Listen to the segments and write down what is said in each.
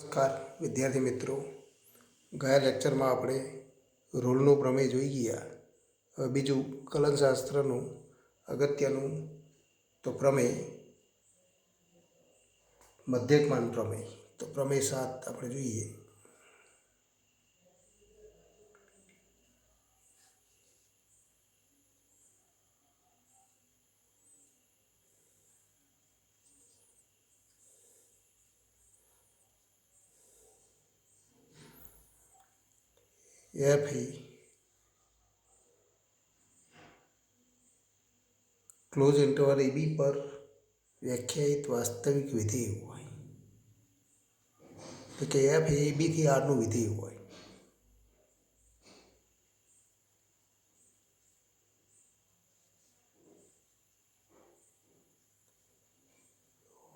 નમસ્કાર વિદ્યાર્થી મિત્રો, ગયા લેક્ચરમાં આપણે રોલનું પ્રમેય જોઈ ગયા. હવે બીજું કલનશાસ્ત્રનું અગત્યનું તો પ્રમેય મધ્યકમાન પ્રમેય. તો પ્રમેય 7 આપણે જોઈએ. F A close interval AB પર વ્યાખ્યાયિત વાસ્તવિક વિધેય હોય. તો કે એફ એ AB થી R નું વિધેય હોય.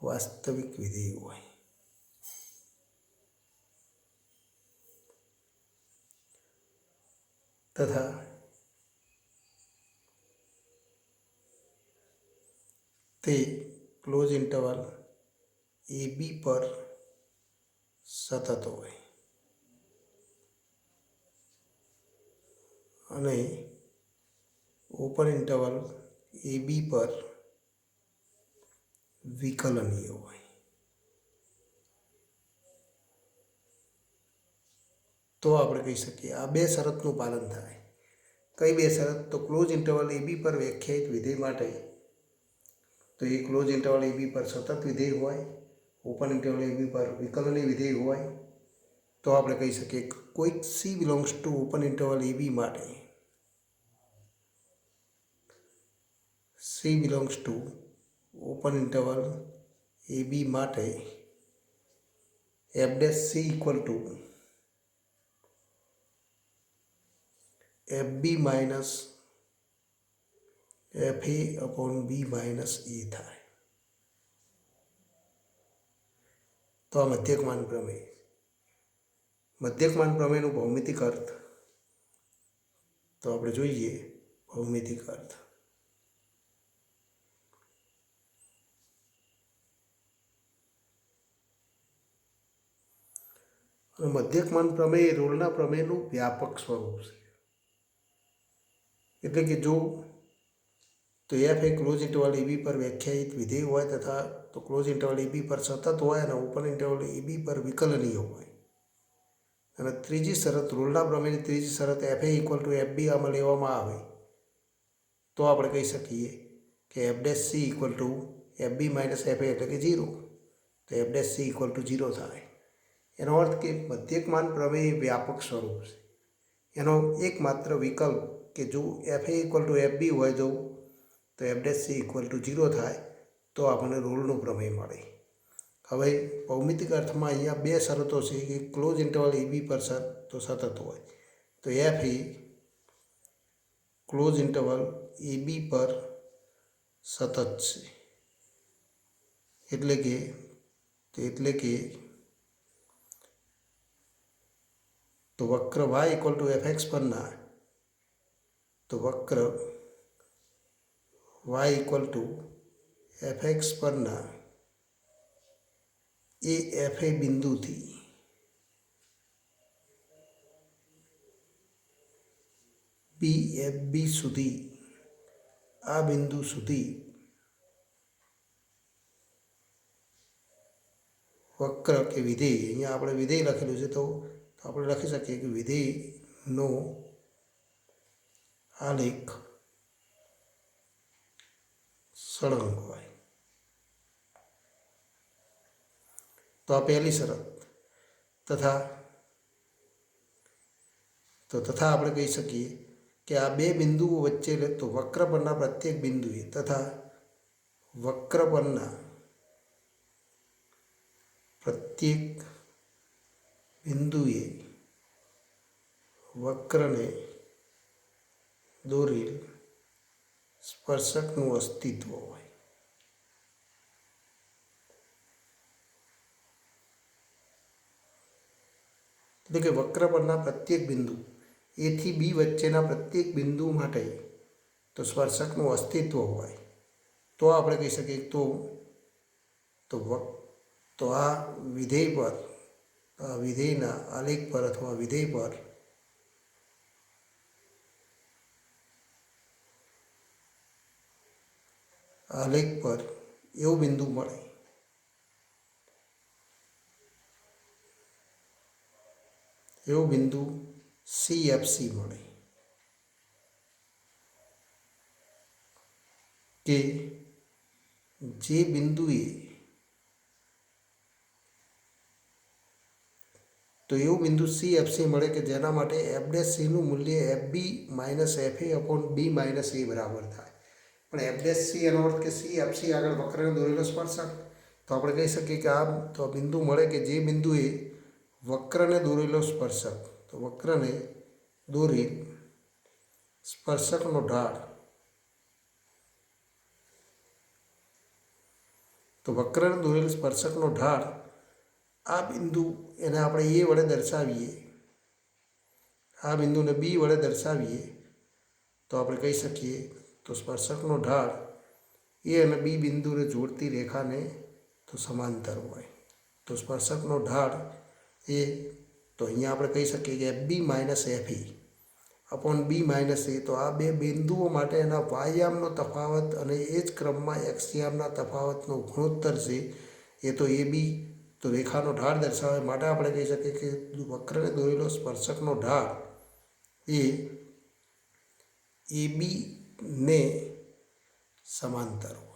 વાસ્તવિક વિધેય હોય તથા તે ક્લોઝ ઇન્ટરવલ AB પર સતત હોય અને ઓપન ઇન્ટરવલ AB પર વિકલનીય હોય. તો આપણે કહી શકીએ આ બે શરતનું પાલન થાય. કઈ બે શરત? તો ક્લોઝ ઇન્ટરવલ AB પર વ્યાખ્યાયિત વિધેય માટે તો એ ક્લોઝ ઇન્ટરવલ AB પર સતત વિધેય હોય, ઓપન ઇન્ટરવલ AB પર વિકલનીય વિધેય હોય. તો આપણે કહી શકીએ કોઈક C belongs to open interval AB માટે C belongs to open interval AB માટે f' C equal to FB minus FA upon B minus A થાય. તો આ મધ્યકમાન પ્રમેય. મધ્યકમાન પ્રમેયનું ભૌમિતિક અર્થ તો આપણે જોઈએ. ભૌમિતિક અર્થ મધ્યકમાન પ્રમેય રોલના પ્રમેયનું વ્યાપક સ્વરૂપ છે. એટલે કે જો તો F A close interval AB પર વ્યાખ્યાયિત વિધેય હોય તથા તો ક્લોઝ ઇન્ટરવલ AB પર સતત હોય અને ઓપન ઇન્ટરવલ AB પર વિકલનીય હોય. અને ત્રીજી શરત, રોલના પ્રમેયની ત્રીજી શરત F A equal two FB આમાં લેવામાં આવે તો આપણે કહી શકીએ કે f' C equal to FB minus FA એટલે કે 0. તો f' C ઇક્વલ ટુ 0 થાય. એનો અર્થ કે મધ્યકમાન પ્રમેય વ્યાપક સ્વરૂપ છે. એનો એકમાત્ર વિકલ્પ કે જો FA ઇક્વલ ટુ FB હોય જો તો f' C ઇક્વલ ટુ 0 થાય તો આપણને રોલનું પ્રમેય મળે. હવે ભૌમિતિક અર્થમાં અહીંયા બે શરતો છે કે ક્લોઝ ઇન્ટરવલ AB પર તો સતત હોય. તો F A close interval AB પર સતત છે. એટલે કે તો વક્ર y ઇક્વલ ટુ fx પરના તો વક્ર y ઇક્વલ ટુ fx પરના એ FA બિંદુથી BFB સુધી આ બિંદુ સુધી વક્ર કે વિધેય, અહીંયા આપણે વિધેય લખેલું છે તો આપણે લખી શકીએ કે વિધેયનો આલેખ સળંગ હોય. તો આ પહેલી શરત. તથા આપણે કહી શકીએ કે આ બે બિંદુઓ વચ્ચે તો વક્ર પરના પ્રત્યેક બિંદુએ તથા વક્ર પરના પ્રત્યેક બિંદુએ વક્રને દોરેલ સ્પર્શકનું અસ્તિત્વ હોય. એટલે કે વક્ર પરના પ્રત્યેક બિંદુ A થી B વચ્ચેના પ્રત્યેક બિંદુ માટે તો સ્પર્શકનું અસ્તિત્વ હોય. તો આપણે કહી શકીએ તો આ વિધેય પર વિધેયના આલેખ પર અથવા વિધેય પર આલેખ પર એવું બિંદુ મળે એવું બિંદુ CFC મળે કે જે બિંદુએ તો એવું બિંદુ CFC મળે કે જેના માટે f'(c)નું મૂલ્ય FB - FA/B - A બરાબર થાય. પણ f'(c) એનો અર્થ કે CFC આગળ વક્રને દોરેલો સ્પર્શક. તો આપણે કહી શકીએ કે આ તો બિંદુ મળે કે જે બિંદુએ વક્રને દોરેલો સ્પર્શક. તો વક્રને દોરેલ સ્પર્શકનો ઢાળ, તો વક્રને દોરેલ સ્પર્શકનો ઢાળ આ બિંદુ એને આપણે A વડે દર્શાવીએ, આ બિંદુને B વડે દર્શાવીએ તો આપણે કહી શકીએ તો સ્પર્શકનો ઢાળ A અને B બિંદુને જોડતી રેખાને તો સમાંતર હોય. તો સ્પર્શકનો ઢાળ એ તો અહીંયા આપણે કહી શકીએ કે FB - FA/B - A. તો આ બે બિંદુઓ માટે એના વાયયામનો તફાવત અને એ જ ક્રમમાં એક્સયામના તફાવતનો ગુણોત્તર છે. એ તો AB તો રેખાનો ઢાળ દર્શાવે માટે આપણે કહી શકીએ કે વક્રને દોરેલો સ્પર્શકનો ઢાળ એ AB ને સમાંતર હોય.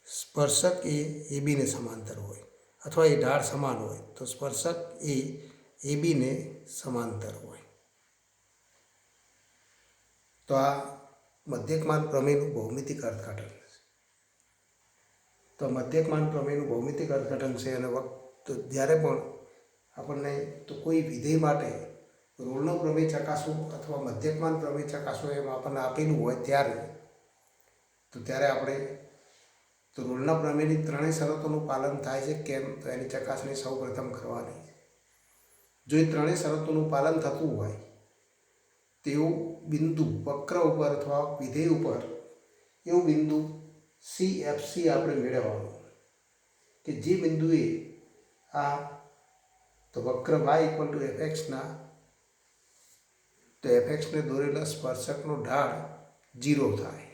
સ્પર્શક એ AB ને સમાંતર હોય અથવા એ ઢાળ સમાન હોય તો સ્પર્શક એ AB ને સમાંતર હોય. તો આ મધ્યકમાન પ્રમેયનું ભૌમિતિક અર્થઘટન છે. તો મધ્યકમાન પ્રમેયનું ભૌમિતિક અર્થઘટન છે. અને તો જ્યારે પણ આપણને તો કોઈ વિધેય માટે રોલનો પ્રમેય ચકાસવું અથવા મધ્યકમાન પ્રમેય ચકાસવું એમ આપણને આપેલું હોય ત્યારે આપણે તો રોલના પ્રમેયની ત્રણેય શરતોનું પાલન થાય છે કેમ તો એની ચકાસણી સૌ પ્રથમ કરવાની. જો એ ત્રણેય શરતોનું પાલન થતું હોય તેવું બિંદુ વક્ર ઉપર અથવા વિધેય ઉપર એવું બિંદુ CFC આપણે મેળવવાનું કે જે બિંદુએ આ તો વક્ર y=fxના તો fxને દોરેલા સ્પર્શકનો ઢાળ 0 થાય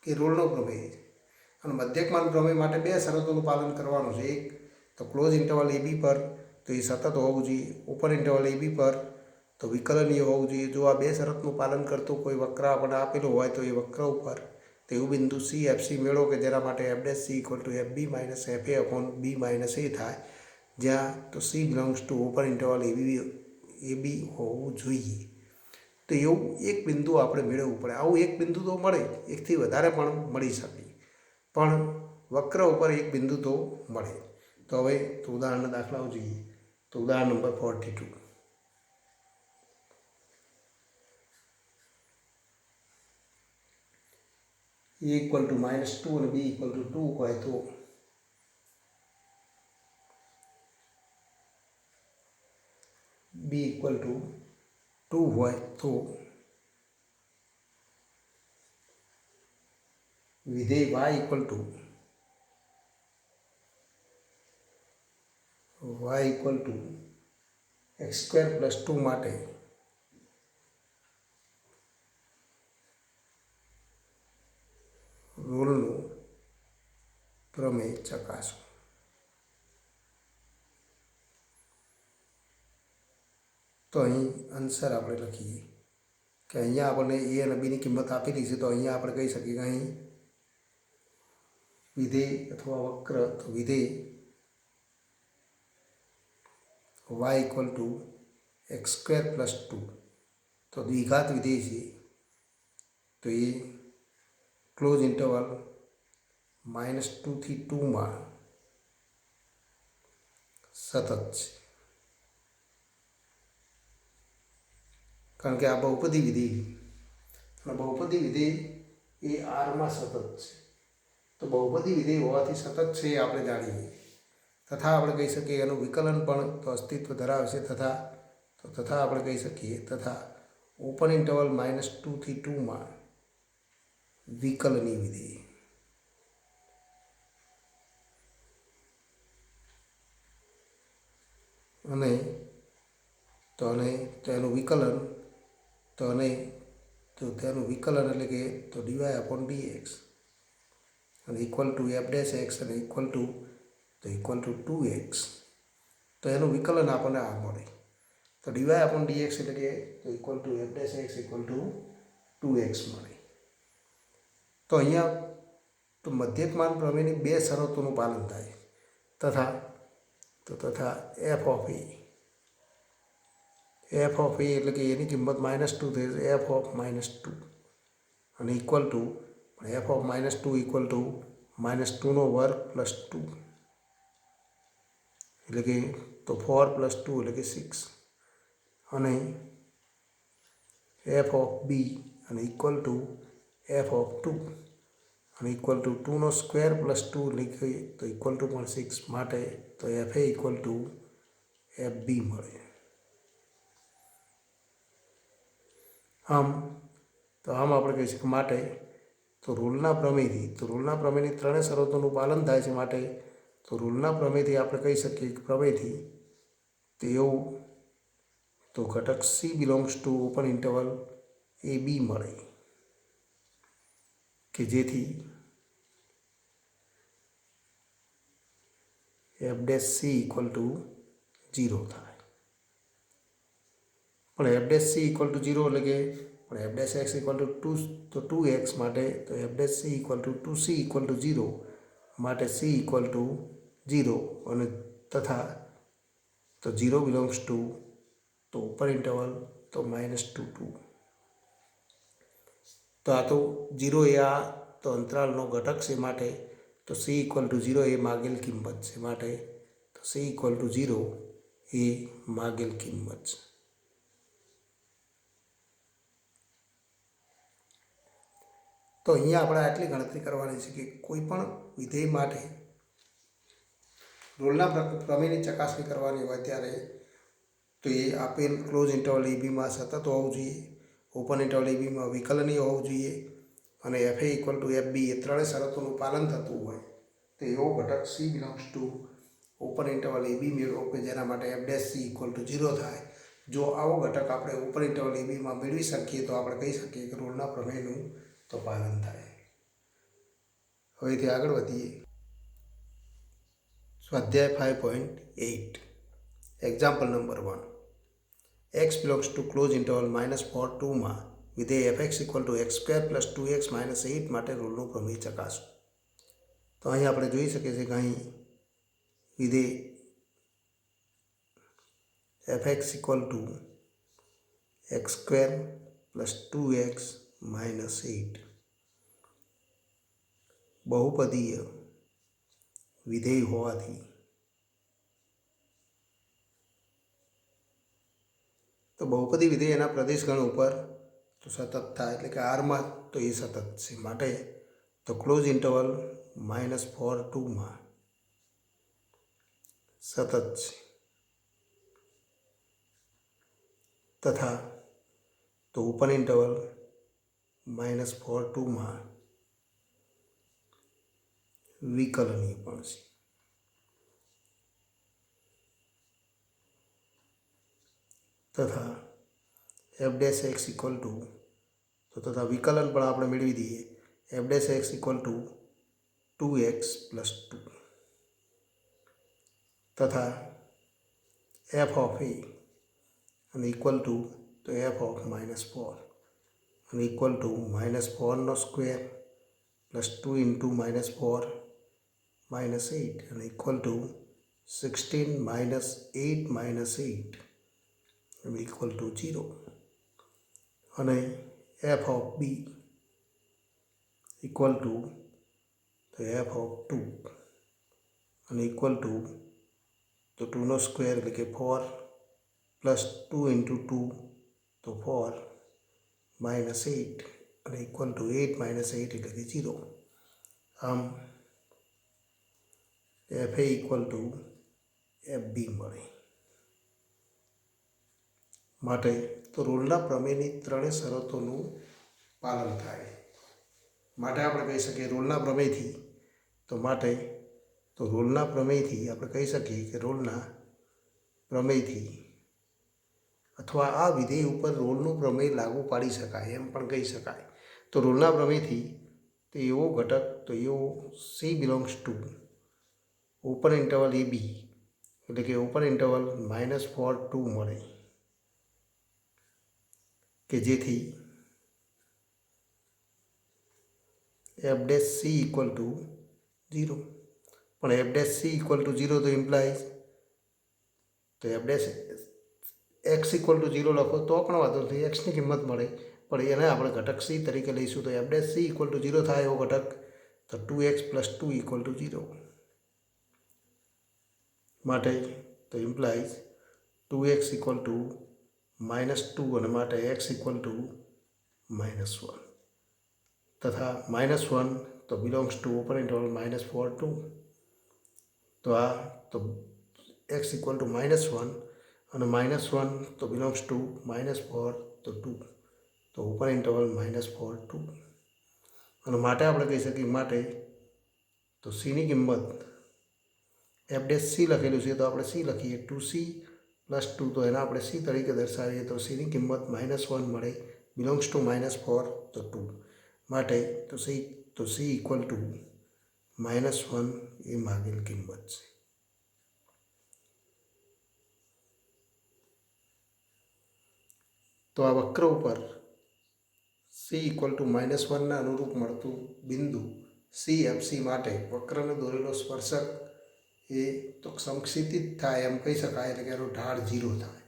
કે રોલનો પ્રમેય. અને મધ્યકમાન પ્રમેય માટે બે શરતોનું પાલન કરવાનું છે. એક તો ક્લોઝ ઇન્ટરવલ AB પર તો એ સતત હોવું જોઈએ, ઓપન ઇન્ટરવલ AB પર તો વિકલનીય હોવું જોઈએ. જો આ બે શરતનું પાલન કરતું કોઈ વક્ર આપણે આપેલું હોય તો એ વક્ર ઉપર તો એવું બિંદુ CFC મેળવો કે જેના માટે f'(c) = FB - FA/B - A થાય, જ્યાં તો C belongs to open interval AB હોવું જોઈએ. તો એવું એક બિંદુ આપણે મેળવવું પડે. આવું એક બિંદુ તો મળે, એકથી વધારે પણ મળી શકે, પણ વક્ર ઉપર એક બિંદુ તો મળે. તો હવે તો ઉદાહરણના દાખલાઓ જોઈએ. તો ઉદાહરણ નંબર 42. A = -2 અને B = 2 હોય તો B = 2 હોય તો વિધેય y = x² + 2 માટે રોલનો પ્રમેય ચકાસો. તો અહીં આન્સર આપણે લખીએ કે અહીંયા આપણને A અને B ની કિંમત આપેલી છે. તો અહીંયા આપણે કહી શકીએ કે અહીં વિધેય અથવા વક્ર તો વિધેય y = x² + 2 તો દ્વિઘાત વિધેય છે. તો એ ક્લોઝ ઇન્ટરવલ -2 થી 2 માં સતત છે, કારણ કે આ બહુપદી વિધેય અને બહુપદી વિધેય એ R માં સતત છે. તો બહુપદી વિધેય હોવાથી સતત છે એ આપણે જાણીએ. તથા આપણે કહી શકીએ એનું વિકલન પણ તો અસ્તિત્વ ધરાવે છે. તથા આપણે કહી શકીએ તથા ઓપન ઇન્ટરવલ -2 થી 2 માં વિકલની વિધેય અને તેનું વિકલન તેનું વિકલન એટલે કે તો ડીવાય અપોન ડીએક્સ અને equal to F dash x અને ઇક્વલ ટુ 2x. તો એનું વિકલન આપણને આ મળે. તો ડીવાય અપોન ડીએક્સ એટલે કે તો equal to F dash x equal to 2x મળે. તો અહીંયા તો મધ્યકમાન પ્રમેયની બે શરતોનું પાલન થાય તથા એફ ઓફ એ એટલે કે એની કિંમત -2 થઈ જશે એફ ઓફ -2 અને equal to F of -2 equal to -2 નો વર્ગ પ્લસ 2 એટલે કે તો 4 + 2 એટલે કે 6 અને એફ ઓફ બી અને ઇક્વલ ટુ એફ ઓફ 2 અને ઇક્વલ ટુ 2 નો સ્ક્વેર પ્લસ 2 એટલે તો ઇક્વલ ટુ પણ 6 માટે તો F A equal to F b મળે. આમ આપણે કહી શકીએ માટે તો રૂલના પ્રમેયની ત્રણેય શરતોનું પાલન થાય છે. માટે તો રૂલના પ્રમેયથી આપણે કહી શકીએ કે પ્રમેયથી તો એવું તો ઘટક C belongs to open interval A B મળે કે જેથી F dash C equal to 0 થાય. પણ F dash C equal to 0 એટલે કે પણ F dash x equal to 2 તો 2x માટે તો F dash C equal to 2c equal to 0 માટે c ઇક્વલ ટુ 0 અને તથા તો 0 બિલોંગ્સ ટુ તો ઓપન ઇન્ટરવલ તો -2 2. તો આ તો 0 એ આ તો અંતરાલનો ઘટક છે. માટે તો c ઇક્વલ ટુ 0 એ માગેલ કિંમત છે. માટે તો c ઇક્વલ ટુ 0 એ માગેલ કિંમત છે. તો અહીંયા આપણે આટલી ગણતરી કરવાની છે કે કોઈ પણ વિધેય માટે રોલના પ્રમેયની ચકાસણી કરવાની હોય ત્યારે તો એ આપેલ ક્લોઝ ઇન્ટરવલ એબીમાં સતત હોવું જોઈએ, ઓપન ઇન્ટરવલ એબીમાં વિકલનીય હોવું જોઈએ અને F A equal to F B એ ત્રણેય શરતોનું પાલન થતું હોય તો એવો ઘટક C belongs to open interval AB મેળવો કે જેના માટે F dash C equal to 0 થાય. જો આવો ઘટક આપણે ઓપન ઇન્ટરવલ એબીમાં મેળવી શકીએ તો આપણે કહી શકીએ કે રોલના પ્રમેયનું તો પાલન થાય. હવેથી આગળ વધીએ. સ્વાધ્યાય 5.8 example number 1. x belongs to close interval -4 2 માં વિધેય fx equal to x² + 2x - 8 માટે રોલનું પ્રમેય ચકાસો. તો અહીં આપણે જોઈ શકીએ છીએ કે અહીં વિધેય fx equal to x² + 2x - 8 બહુપદીય વિધેય હોવાથી તો બહુપદી વિધેય એના પ્રદેશગણ ઉપર તો સતત થાય એટલે કે આરમાં તો એ સતત છે. માટે તો ક્લોઝ ઇન્ટરવલ -4 2 માં સતત છે તથા તો ઓપન ઇન્ટરવલ -4 2 માં વિકલનીય પણ છે. તથા f dash x equal to તો તથા વિકલન પણ આપણે મેળવી દઈએ. F dash x equal to 2x + 2 તથા એફ ઓફ એ અને ઇક્વલ ટુ તો એફ ઓફ -4 અને ઇક્વલ ટુ -4 નો સ્ક્વેર પ્લસ 2 ઇન્ટુ -4 -8 અને ઇક્વલ ટુ 16 - 8 -8 અને ઇક્વલ ટુ 0 અને f of b equal to તો એફ ઓફ 2 અને ઇક્વલ ટુ તો 2 નો સ્ક્વેર એટલે કે 4 પ્લસ 2 ઇન્ટુ 2 તો 4 -8 અને ઇક્વલ ટુ 8 - 8 એટલે કે 0. આમ f A equal to F b મળે. માટે તો રોલના પ્રમેયની ત્રણેય શરતોનું પાલન થાય. માટે આપણે કહી શકીએ રોલના પ્રમેયથી રોલના પ્રમેયથી આપણે કહી શકીએ કે રોલના પ્રમેયથી અથવા આ વિધેય ઉપર રોલનું પ્રમેય લાગુ પાડી શકાય એમ પણ કહી શકાય. તો રોલના પ્રમેયથી તો એવો ઘટક તો એવો C belongs to open interval A B એટલે કે ઓપન ઇન્ટરવલ -4 2 મળે કે જેથી F dash C equal to 0. પણ F dash C equal to 0 તો ઇમ્પ્લાઇઝ તો F dash x equal to 0 લખો તો પણ વાંધો નથી, એક્સની કિંમત મળે, પણ એને આપણે ઘટક સી તરીકે લઈશું. તો F dash C equal to 0 થાય એવો ઘટક તો 2x + 2 ઇક્વલ ટુ 0 માટે તો ઇમ્પ્લાઇઝ 2x ઇક્વલ ટુ -2 અને માટે x ઇક્વલ ટુ -1 તથા -1 તો બિલોંગ્સ ટુ ઓપન ઇન્ટરવલ -4 2 તો આ તો x ઇક્વલ ટુ -1 અને -1 તો બિલોંગ્સ ટુ -4 તો 2 તો ઓપન ઇન્ટરવલ -4 2 અને માટે આપણે કહી શકીએ માટે તો સીની કિંમત એફ ડેશ સી લખેલું છે તો આપણે સી લખીએ 2c + 2 તો એના આપણે સી તરીકે દર્શાવીએ તો સીની કિંમત -1 મળે બિલોંગ્સ ટુ -4 તો 2 માટે તો સી ઇક્વલ ટુ -1 એ માગેલ કિંમત છે. તો આ વક્ર ઉપર સી ઇક્વલ ટુ -1ના અનુરૂપ મળતું બિંદુ સી એફ સી માટે વક્રને દોરેલો સ્પર્શક એ તો સમક્ષિતિજ થાય એમ કહી શકાય, એટલે કે એનો ઢાળ 0 થાય.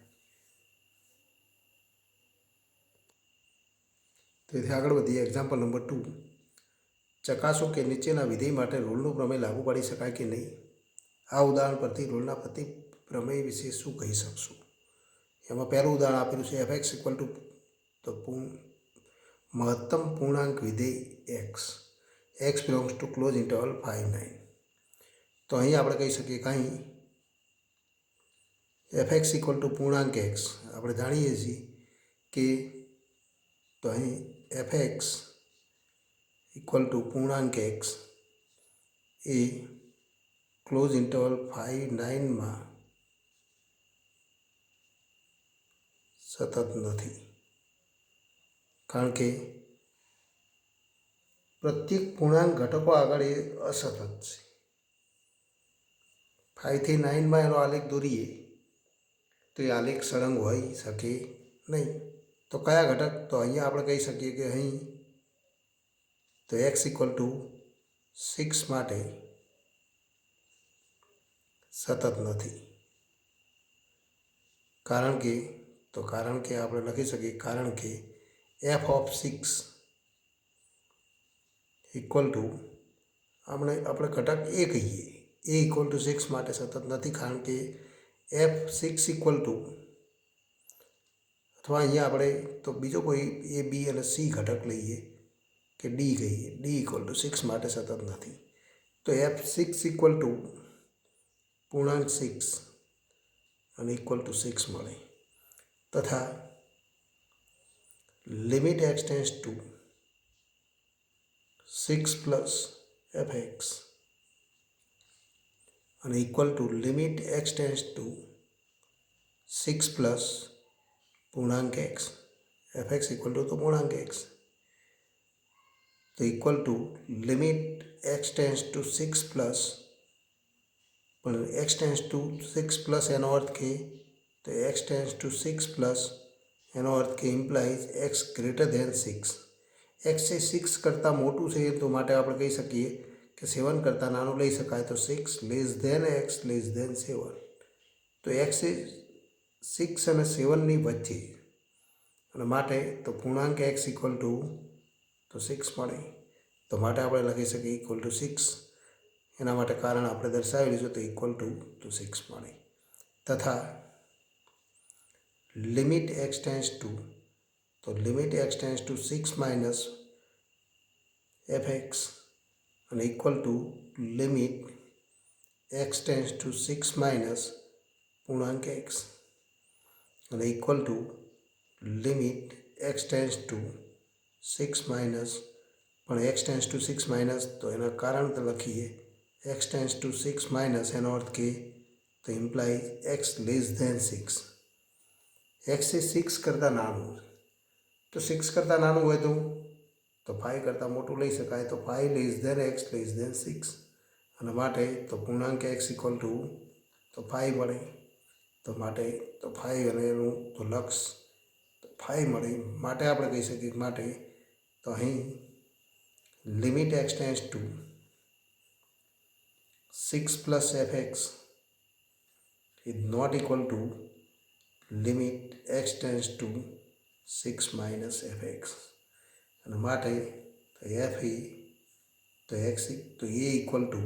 તેથી આગળ વધીએ. Example number 2. ચકાસો કે નીચેના વિધેય માટે રોલનું પ્રમેય લાગુ પાડી શકાય કે નહીં. આ ઉદાહરણ પરથી રોલના પ્રમેય વિશે શું કહી શકશું? એમાં પહેલું ઉદાહરણ આપેલું છે એફ એક્સ ઇક્વલ ટુ તો મહત્તમ પૂર્ણાંક વિધેય x belongs to close interval 5 9. તો અહીં આપણે કહી શકીએ કે અહીં એફ એક્સ ઇક્વલ ટુ પૂર્ણાંક એક્સ આપણે જાણીએ છીએ કે તો અહીં એફ એક્સ ઇક્વલ ટુ પૂર્ણાંક એક્સ એ ક્લોઝ ઇન્ટરવલ 5 9માં સતત નથી, કારણ કે પ્રત્યેક પૂર્ણાંક ઘટકો આગળ એ અસતત છે. 5 થી 9માં એનો આલેખ દોરીએ તો એ આલેખ સળંગ હોઈ શકે નહીં. તો કયા ઘટક? તો અહીંયા આપણે કહી શકીએ કે અહીં તો એક્સ ઇક્વલ ટુ 6 માટે સતત નથી, કારણ કે આપણે લખી શકીએ કારણ કે એફ ઓફ 6 ઇક્વલ ટુ આપણે ઘટક એ કહીએ એ ઇક્વલ ટુ 6 માટે સતત નથી, કારણ કે એફ 6 ઇક્વલ ટુ અથવા અહીંયા આપણે તો બીજો કોઈ એ બી અને સી ઘટક લઈએ કે ડી કહીએ, ડી ઇક્વલ ટુ 6 માટે સતત નથી. તો એફ 6 ઇક્વલ ટુ પૂર્ણાંક 6 અને ઇક્વલ ટુ 6 મળે તથા limit X tends to 6 plus F X અને equal to limit X tends to 6 plus પૂર્ણાંક X, F x equal to તો પૂર્ણાંક એક્સ તો equal to limit X tends to 6 plus પણ એક્સ ટેન્સ ટુ 6 પ્લસ એનો અર્થ કે તો એક્સ ટેન્સ ટુ 6 પ્લસ એનો અર્થ કે implies X greater than 6. X એ 6 કરતાં મોટું છે તો માટે આપણે કહી શકીએ કે 7 કરતાં નાનું લઈ શકાય, તો 6 less than x less than 7. તો એક્સ એ 6 અને 7ની વચ્ચે અને માટે તો પૂર્ણાંક એક્સ ઇક્વલ ટુ તો 6 મળે. તો માટે આપણે લખી શકીએ ઇક્વલ ટુ 6. એના માટે કારણ આપણે દર્શાવી લઈશું તો ઇક્વલ ટુ 6 મળે તથા લિમિટ એક્સ ટેન્સ ટુ તો limit X tends to 6 minus F X અને equal to limit X tends to 6 minus પૂર્ણાંક એક્સ અને equal to limit X tends to 6 minus પણ x ટેન્સ ટુ 6 માઇનસ, તો એના કારણ તો લખીએ x ટેન્સ ટુ 6 માઇનસ, એનો અર્થ કે તો imply x less than 6. x એ 6 કરતાં નાનું, તો 6 કરતાં નાનું હોય તો 5 કરતાં મોટું લઈ શકાય, તો 5 less than x less than 6, અને માટે તો પૂર્ણાંક x ઇક્વલ ટુ તો 5 મળે, તો માટે તો 5 અને એનું તો લક્ષ તો 5 મળે, માટે આપણે કહી શકીએ માટે તો અહીં limit x tends to 6 plus fx is not equal to limit x tends to 6 minus fx, અને માટે તો f એ તો x તો a ઇક્વલ ટુ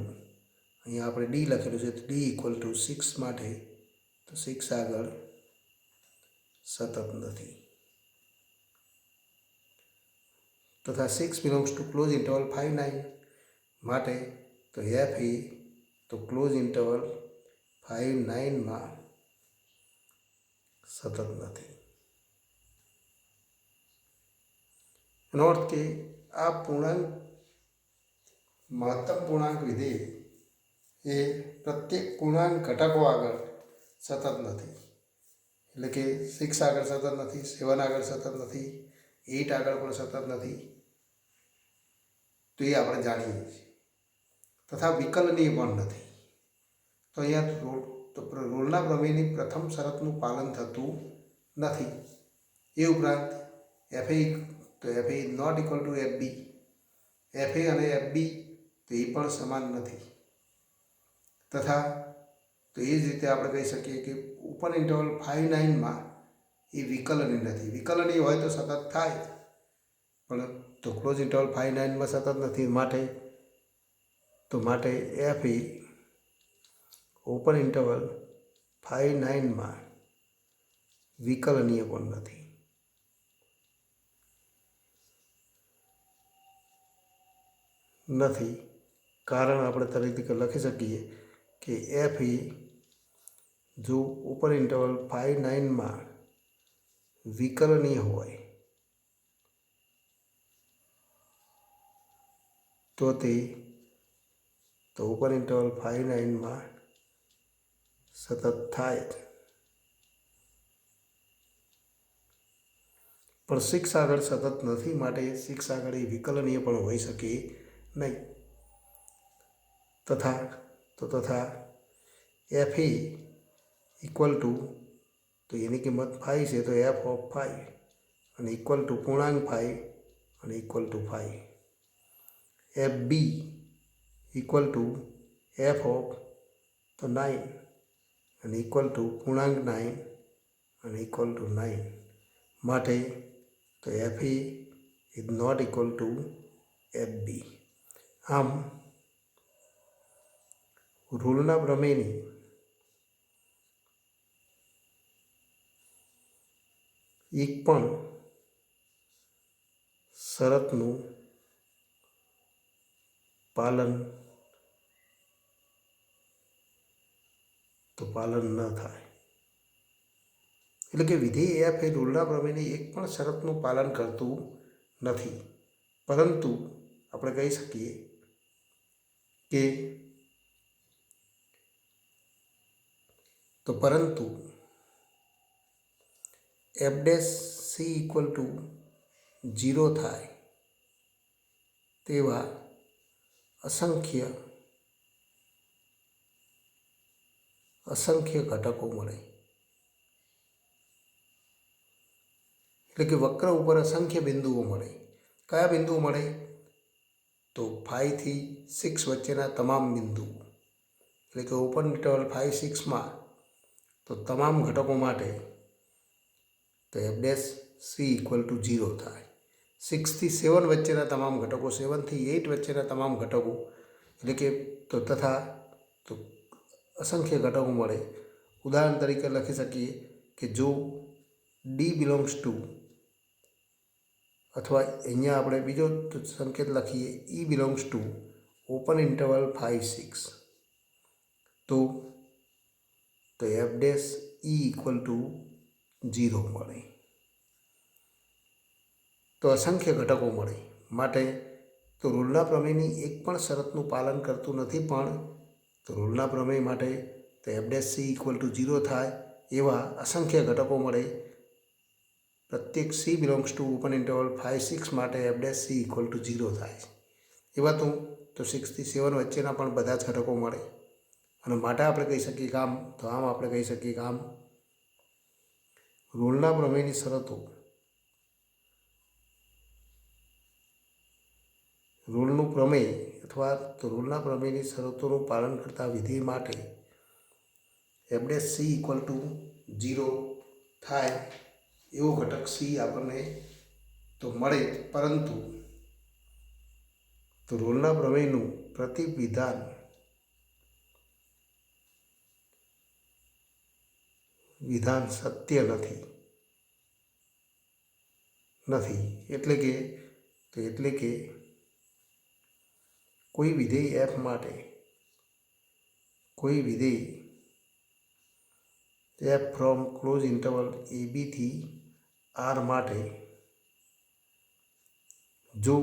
અહીંયા આપણે d લખેલું છે, તો d ઇક્વલ ટુ 6 માટે તો 6 આગળ સતત નથી, તથા 6 બિલોંગ્સ ટુ ક્લોઝ ઇન્ટરવલ 5, 9, માટે તો f એ તો ક્લોઝ ઇન્ટરવલ 5, 9માં સતત નથી. એનો અર્થ કે આ પૂર્ણાંક મહત્તમ પૂર્ણાંક વિધેય એ પ્રત્યેક પૂર્ણાંક ઘટકો આગળ સતત નથી, એટલે કે 6 આગળ સતત નથી, 7 આગળ સતત નથી, 8 આગળ પણ સતત નથી, તો એ આપણે જાણીએ છીએ, તથા વિકલનીય પણ નથી. તો અહીંયા રોલના પ્રમેયની પ્રથમ શરતનું પાલન થતું નથી. એ ઉપરાંત F A not equal to F B, F A અને એફ બી તો એ પણ સમાન નથી, તથા તો એ જ રીતે આપણે કહી શકીએ કે ઓપન ઇન્ટરવલ 5, 9માં એ વિકલની નથી. વિકલની હોય તો સતત થાય, પણ તો ક્લોઝ ઇન્ટરવલ 5, 9માં સતત નથી, માટે એફ એ ઓપન ઇન્ટરવલ 5, 9માં વિકલનીય પણ નથી. કારણ આપણે તરીકે લખી શકીએ કે એફ એ જો ઓપન ઇન્ટરવલ 5, 9માં વિકલનીય હોય તો તે તો ઓપન ઇન્ટરવલ 5, 9માં સતત થાય, પણ 6 આગળ સતત નથી, માટે 6 આગળ એ વિકલનીય પણ હોઈ શકે નહીં. તથા એફ એ ઇક્વલ ટુ તો એની કિંમત 5 છે, તો એફ ઓફ 5 અને ઇક્વલ ટુ પૂર્ણાંક 5 અને equal to 5. F b equal to F of તો 9 અને ઇક્વલ ટુ પૂર્ણાંક 9 અને ઇક્વલ ટુ 9, માટે તો F A is not equal to F B. આમ રૂલના પ્રમેયની એક પણ શરતનું પાલન ન થાય, એટલે કે વિધેય એફ એ રૂલના પ્રમેયની એક પણ શરતનું પાલન કરતું નથી, પરંતુ આપણે કહી શકીએ કે પરંતુ F dash C equal to 0 થાય તેવા અસંખ્ય ઘટકો મળે, એટલે કે વક્ર ઉપર અસંખ્ય બિંદુઓ મળે. કયા બિંદુઓ મળે? તો 5 થી 6 વચ્ચેના તમામ બિંદુઓ, એટલે કે ઓપન ઇન્ટરવલ 5, 6માં તો તમામ ઘટકો માટે તો F dash C equal to 0 થાય. 6 થી 7 વચ્ચેના તમામ ઘટકો, 7 થી 8 વચ્ચેના તમામ ઘટકો, એટલે કે તો તથા તો અસંખ્ય ઘટકો મળે. ઉદાહરણ તરીકે લખી શકીએ કે જો ડી બિલોંગ્સ ટુ, અથવા અહીંયા આપણે બીજો સંકેત લખીએ ઈ બિલોંગ્સ ટુ ઓપન ઇન્ટરવલ 5, 6, તો F dash E equal to 0 મળે. તો અસંખ્ય ઘટકો મળે, માટે તો રૂલના પ્રમેયની એક પણ શરતનું પાલન કરતું નથી, પણ તો રૂલના પ્રમેય માટે તો F dash C equal to 0 થાય એવા અસંખ્ય ઘટકો મળે. પ્રત્યેક C belongs to open interval 5-6 માટે F dash C equal to 0 થાય છે. એવા તો 6 થી 7 વચ્ચેના પણ બધા જ ઘટકો મળે. અને માટે આપણે કહી શકીએ કે આમ, તો આમ આપણે કહી શકીએ કે આમ રૂલના પ્રમેયની શરતો, રૂલનું પ્રમેય અથવા તો રૂલના પ્રમેયની શરતોનું પાલન કરતા વિધેય માટે F dash C equal to 0 થાય એવો ઘટક સી આપણને તો મળે, પરંતુ તો રૂલના પ્રમેયનું પ્રતિવિધાન સત્ય નથી. એટલે કે કોઈ વિધેય એફ માટે, કોઈ વિધેય F from close interval A B થી આર માટે જો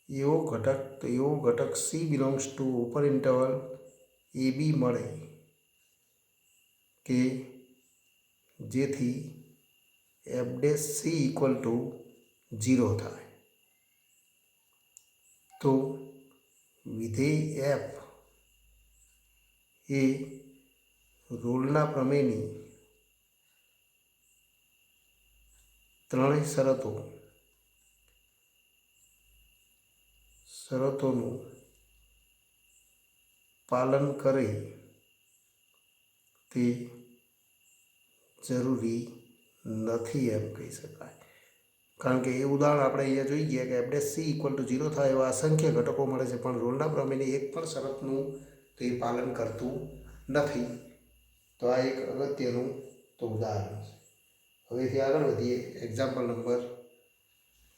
એવો ઘટક C belongs to open interval A B મળે કે જેથી F dash C equal to 0 થાય, તો વિધેય એફ એ રૂલના પ્રમેયની ત્રણેય શરતોનું પાલન કરે તે જરૂરી નથી એમ કહી શકાય. કારણ કે એ ઉદાહરણ આપણે અહીંયા જોઈ ગયા કે F dash C equal to 0 થાય એવા અસંખ્ય ઘટકો મળે છે, પણ રૂલના પ્રમેયની એક પણ શરતનું તે પાલન કરતું નથી. તો આ એક અગત્યનું તો ઉદાહરણ છે. હવેથી આગળ વધીએ. એક્ઝામ્પલ નંબર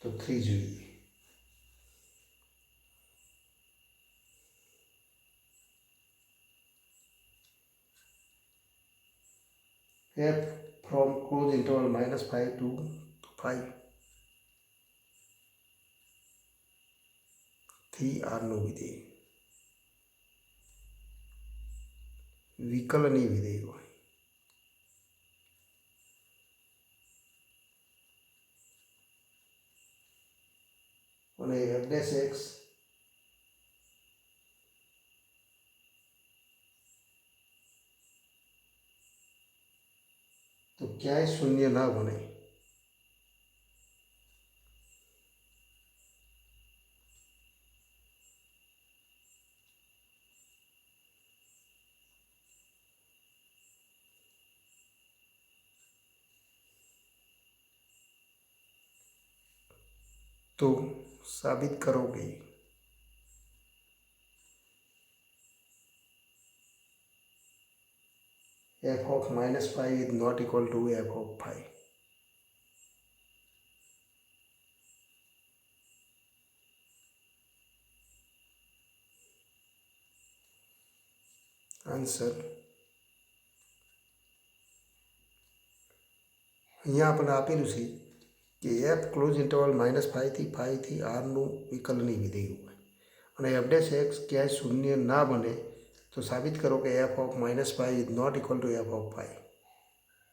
3 જોઈએ. F from close interval -5 to 5 થી આરનું વિધેય વિકલનીય વિધેય હોય અને એફ ડેશ એક્સ તો ક્યાંય શૂન્ય ના બને, તો સાબિત કરો કે f of -5 is not equal to f of 5. Answer અહીંયા આપણને આપેલું છે કે એફ ક્લોઝ ઇન્ટરવલ -5 થી 5 થી આરનું વિકલનીય વિધેય હોય અને એફ ડેશ એક્સ ક્યાંય શૂન્ય ના બને તો સાબિત કરો કે F of -5 is not equal to F of 5.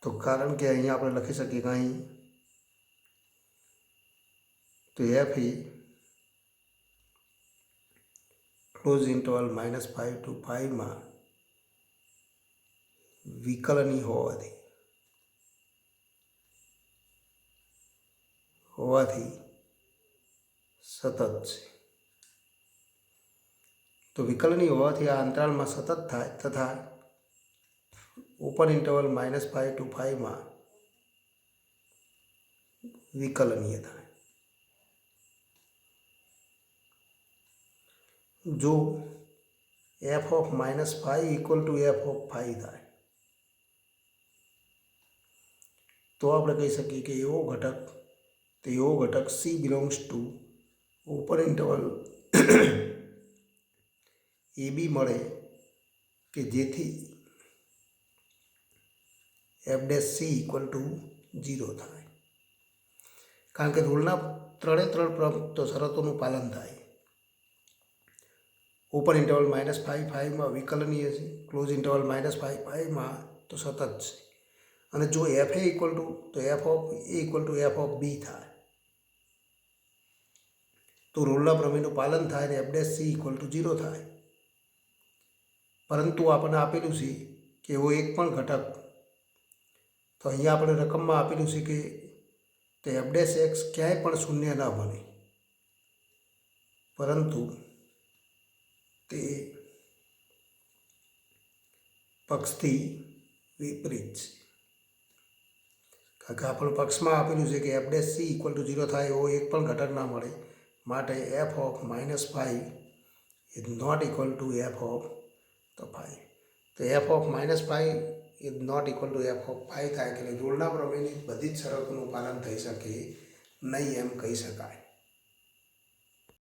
તો કારણ કે અહીંયા આપણે લખી શકીએ કે અહીં તો F A close interval -5 to 5 માં વિકલનીય હોવાથી સતત છે. તો વિકલનીય હોવાથી આ અંતરાલમાં સતત થાય તથા ઓપન ઇન્ટરવલ -5 to 5 માં વિકલનીય થાય. જો F of -5 equal to F of 5 થાય તો આપણે કહી શકીએ કે એવો ઘટક C belongs to open interval A B મળે કે જેથી F dash C equal to 0 થાય. કારણ કે રૂલના ત્રણે ત્રણ તો શરતોનું પાલન થાય. ઓપન ઇન્ટરવલ -5 માં વિકલનીય છે, ક્લોઝ ઇન્ટરવલ -5 માં તો સતત છે. અને જો એફ એ ઇક્વલ ટુ તો F of A equal to F of B થાય તો રોલના પ્રમેયનું પાલન થાય અને એફ સી ઇક્વલ ટુ 0 થાય. પરંતુ આપણને આપેલું છે કે એવો એક પણ ઘટક, તો અહીંયા આપણે રકમમાં આપેલું છે કે તે એફ એક્સ ક્યાંય પણ શૂન્ય ન બને, પરંતુ તે પક્ષથી વિપરીત છે. કારણ કે આપણને પક્ષમાં આપેલું છે કે એફ સી ઇક્વલ ટુ 0 થાય એવો એક પણ ઘટક ના મળે, માટે F of -5 is not equal to F of તો 5. તો F of -5 is not equal to F of 5 થાય કે રોલના પ્રમેયની બધી જ શરતોનું પાલન થઈ શકે નહીં એમ કહી શકાય.